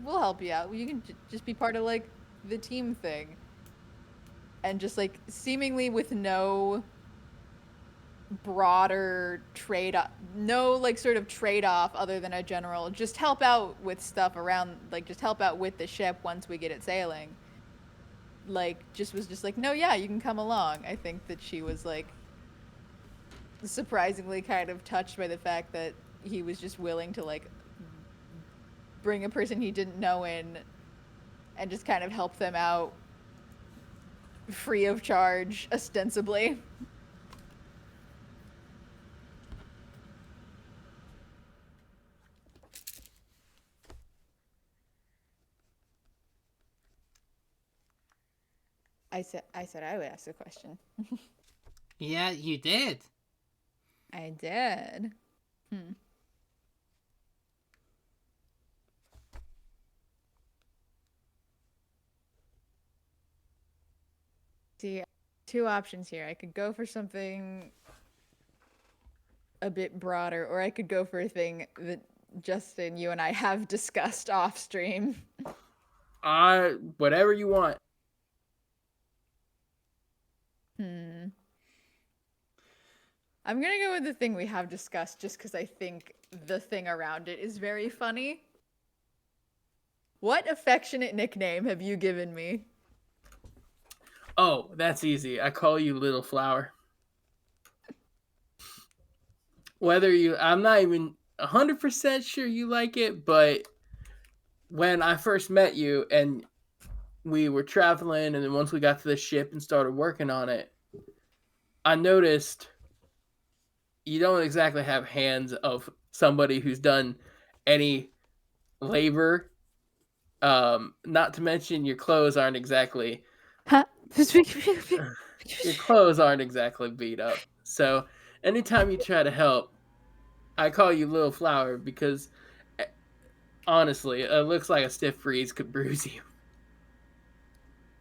we'll help you out, you can just be part of like the team thing, and just like seemingly with no broader no like sort of trade-off other than a general just help out with stuff around, like just help out with the ship once we get it sailing, like just was just like, no, yeah, you can come along. I think that she was like surprisingly kind of touched by the fact that he was just willing to like bring a person he didn't know in and just kind of help them out free of charge, ostensibly. I said I would ask the question. Yeah, you did. I did. See, two options here. I could go for something a bit broader, or I could go for a thing that Justin, you and I have discussed off stream. Whatever you want. I'm gonna go with the thing we have discussed just because I think the thing around it is very funny. What affectionate nickname have you given me? Oh, that's easy. I call you Little Flower. I'm not even 100% sure you like it, but when I first met you and we were traveling, and then once we got to the ship and started working on it, I noticed you don't exactly have hands of somebody who's done any labor. Not to mention your clothes aren't exactly your clothes aren't exactly beat up. So anytime you try to help, I call you Little Flower because honestly, it looks like a stiff breeze could bruise you.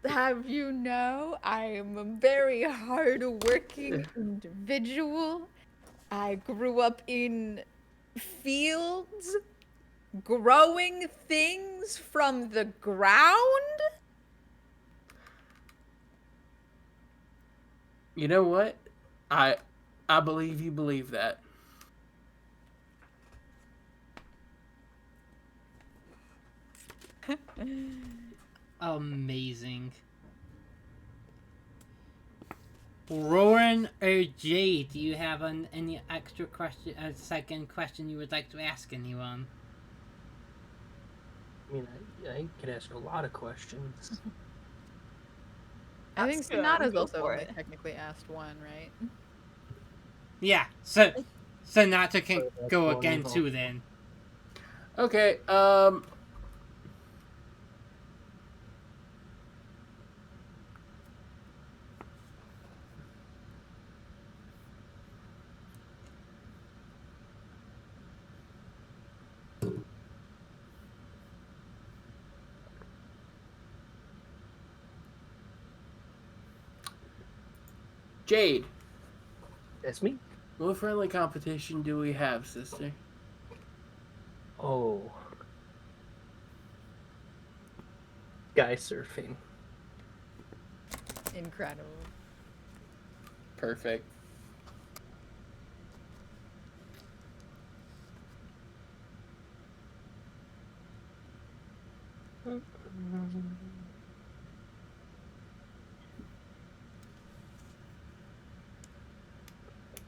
Have you know, I am a very hard-working individual. I grew up in fields, growing things from the ground. You know what? I believe you believe that. Amazing. Rowan or Jade, do you have any extra question, a second question you would like to ask anyone? I mean, I could ask a lot of questions. I think Ask 'em, Sonata's go also for only it. technically asked one, right? Yeah, so Sonata can So that's go one again involved. too then. Okay, Jade, That's me. what friendly competition do we have, sister? Oh. Guy surfing. Incredible. Perfect.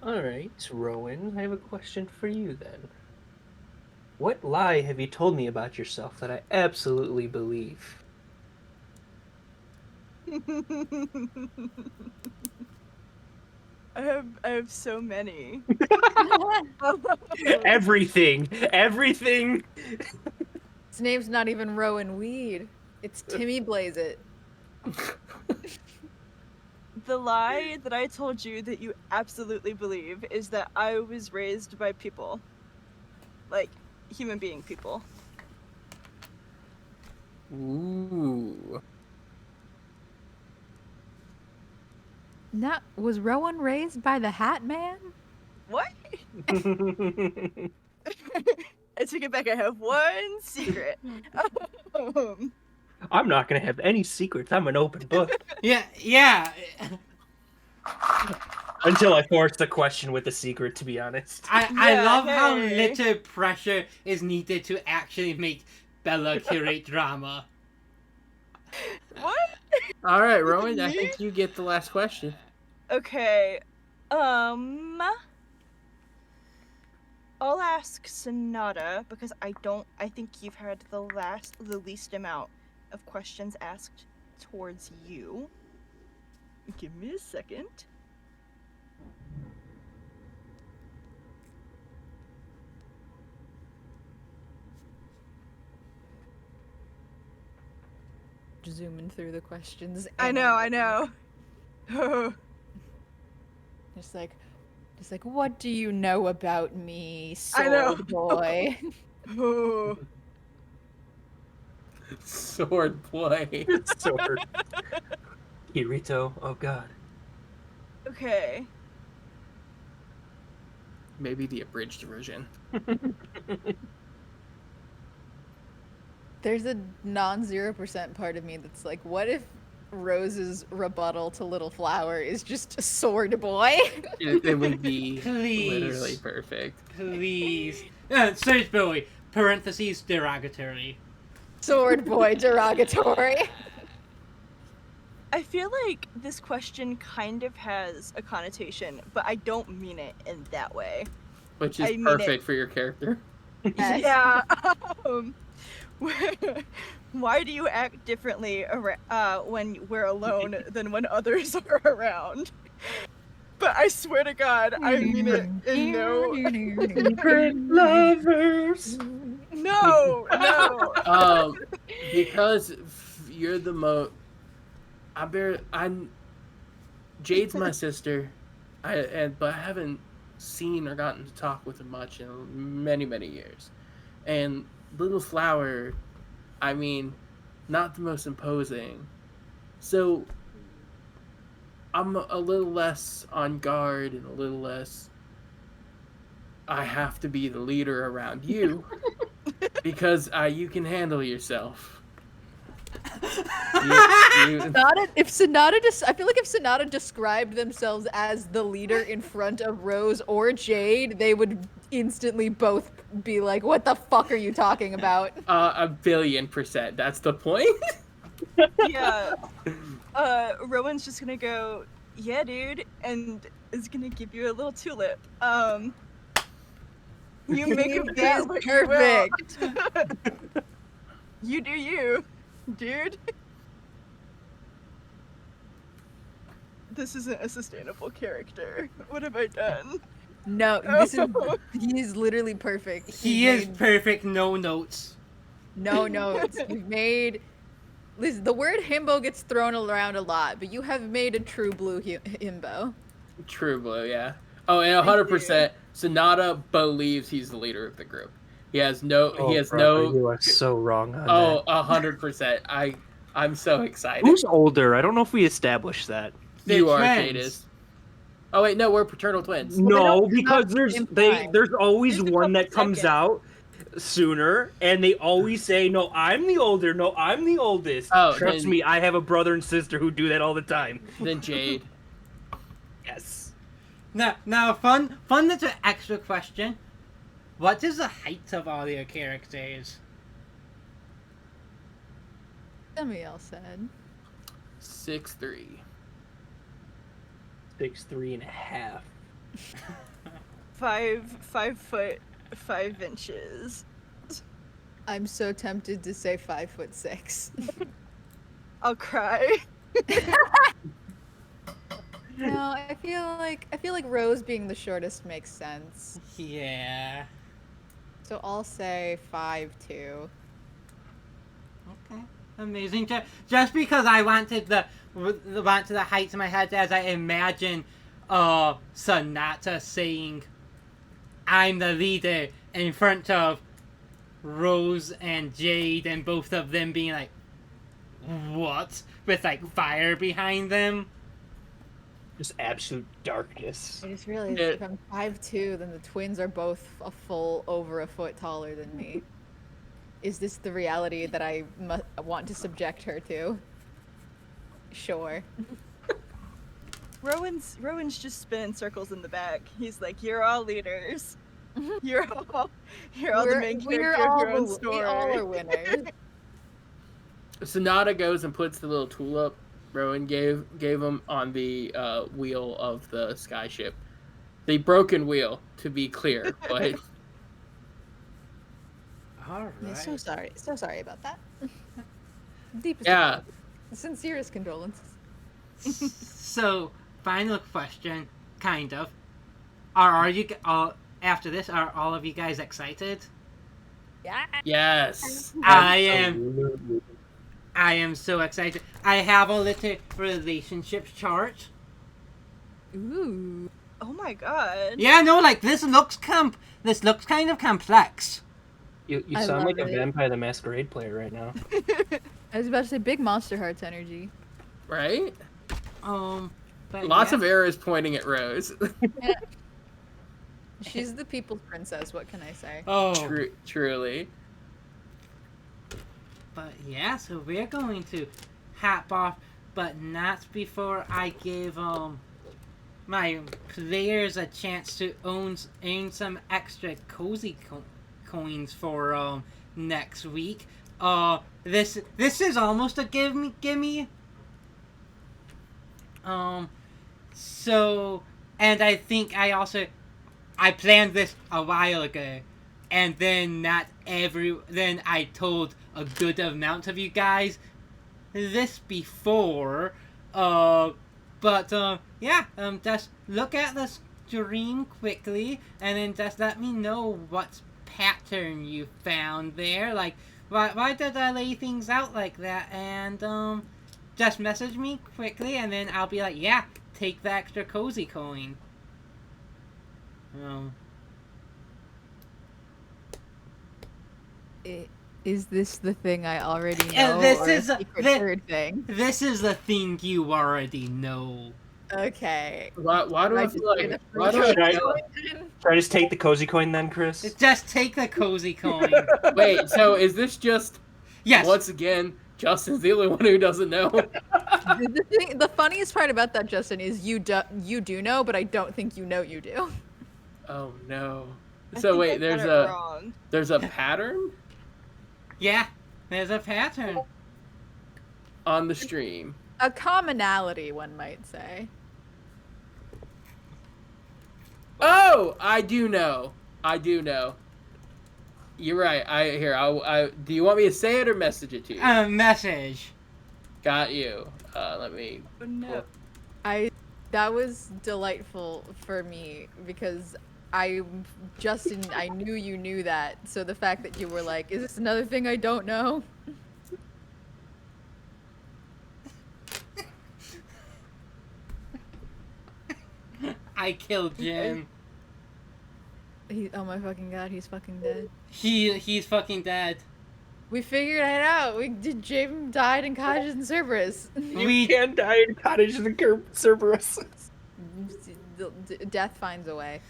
Alright, Rowan, I have a question for you then. What lie have you told me about yourself that I absolutely believe? I have so many. Everything! Everything! His name's not even Rowan Weed. It's Timmy Blaze It. The lie that I told you that you absolutely believe is that I was raised by people. Like, human being people. Ooh. Was Rowan raised by the Hat Man? What? I take it back. I have one secret. I'm not gonna have any secrets. I'm an open book. Yeah. Until I force the question with a secret, to be honest. I Yeah, love how hey. little pressure is needed to actually make Bella curate drama. What? All right, Rowan, I Me? think you get the last question. Okay. I'll ask Sonata because I think you've had the least amount of questions asked towards you. Give me a second. Zooming through the questions. I know. Just like, what do you know about me, I know. sword boy? Oh. Sword play. Sword. Kirito, oh god. Okay. Maybe the abridged version. There's a non-0% part of me that's like, what if Rose's rebuttal to Little Flower is just sword boy? It would be Please. literally perfect. Please. Search Bowie, parentheses, derogatory. Sword boy derogatory. I feel like this question kind of has a connotation, but I don't mean it in that way. Which is I mean perfect for your character. Yes. Yeah. Why do you act differently when we're alone than when others are around? But I swear to God, I mean it in no. Secret lovers. No. Because you're the I'm Jade's my sister, but I haven't seen or gotten to talk with her much in many years. And Little Flower, I mean, not the most imposing. So I'm a little less on guard and a little less. I have to be the leader around you because you can handle yourself. I feel like if Sonata described themselves as the leader in front of Rose or Jade, they would instantly both be like, "What the fuck are you talking about?" 1,000,000,000%. That's the point. Yeah. Rowan's just gonna go, yeah, dude, and is gonna give you a little tulip. You make of that what you will. Perfect. You do you, dude. This isn't a sustainable character. What have I done? No, he's literally perfect. He is perfect, no notes. No notes. Listen, the word himbo gets thrown around a lot, but you have made a true blue himbo. True blue, yeah. Oh, and 100%, Sonata believes he's the leader of the group. He has no. You are so wrong on Oh, that. 100%. I'm so excited. Who's older? I don't know if we established that. You They're are, twins. Jadis. Oh wait, no, we're paternal twins. No, they because don't there's imply. there's always There's a one that couple comes seconds. out sooner, and they always say, "No, I'm the older. No, I'm the oldest." Oh, Trust then- me, I have a brother and sister who do that all the time. Then Jade. Yes. Now, fun little extra question. What is the height of all your characters? Samuel said. 6'3". 6'3.5". 5 foot 5 inches. I'm so tempted to say 5'6". I'll cry. No, I feel like Rose being the shortest makes sense. Yeah. So I'll say 5'2". Okay. Amazing. Just because I wanted the heights in my head as I imagine Sonata saying, "I'm the leader," in front of Rose and Jade, and both of them being like, "What?" with like fire behind them. Just absolute darkness. I just realized Yeah. if I'm 5'2", then the twins are both a full over a foot taller than me. Is this the reality that I want to subject her to? Sure. Rowan's just spinning circles in the back. He's like, "You're all leaders. You're all the main character of your own story." We all are winners. Sonata goes and puts the little tulip Rowan gave him on the wheel of the skyship. The broken wheel, to be clear, but All right. I'm so sorry about that. Deepest yeah. sincerest condolences. So, final question, kind of. Are you after this? Are all of you guys excited? Yeah. Yes. Absolutely. I am so excited. I have a little relationships chart. Ooh. Oh my god. Yeah, no, like this looks kind of complex. You I sound like a love it. Vampire the Masquerade player right now. I was about to say big Monster Hearts energy. Right? But Lots yeah. of arrows pointing at Rose. She's the people's princess, what can I say? Oh, Truly. but yeah, so we're going to hop off, but not before I give my players a chance to earn some extra cozy coins for next week. This is almost a gimme. So, and I think I planned this a while ago, and then then I told a good amount of you guys this before, But yeah, just look at the stream quickly, and then just let me know what pattern you found there. Like, why did I lay things out like that? And just message me quickly, and then I'll be like, yeah, take the extra cozy coin. Is this the thing I already know, this or is a a- secret thi- third thing? This is the thing you already know. Okay. Why do I just feel say like? the Why do first I I- feel like? then? Should I just take the cozy coin then, Chris? Just take the cozy coin. Wait, so is this just Yes. once again Justin's the only one who doesn't know? The funniest part about that, Justin, is you do know, but I don't think you know you do. Oh no. I So think wait, I got there's it a wrong. there's a pattern Yeah, there's a pattern. on the stream. A commonality, one might say. Oh, I do know. I do know. You're right. I do you want me to say it or message it to you? Message. Got you. Let me. Oh, no. That was delightful for me because Justin, I knew you knew that. So the fact that you were like, "Is this another thing I don't know?" I killed Jim. Oh my fucking god, he's fucking dead. He's fucking dead. We figured it out. Jim died in Cottage and Cerberus. We can die in Cottage in the Cerberus. Death finds a way.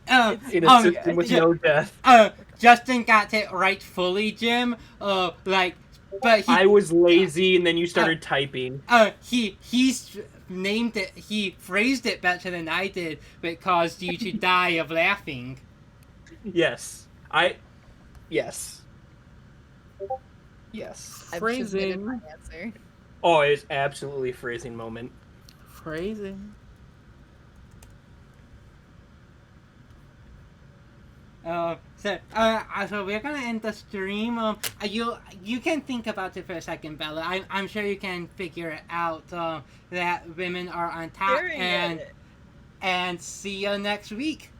In a system with no death. Justin got it right fully, Jim. But I was lazy, and then you started typing. He's named it. He phrased it better than I did, but it caused you to die of laughing. Yes. Yes. Yes. I've Phrasing. submitted my answer. Oh, it's absolutely a phrasing moment. Phrasing. So we're gonna end the stream. You can think about it for a second, Bella. I'm sure you can figure it out. That women are on top, Staring at it. and see you next week.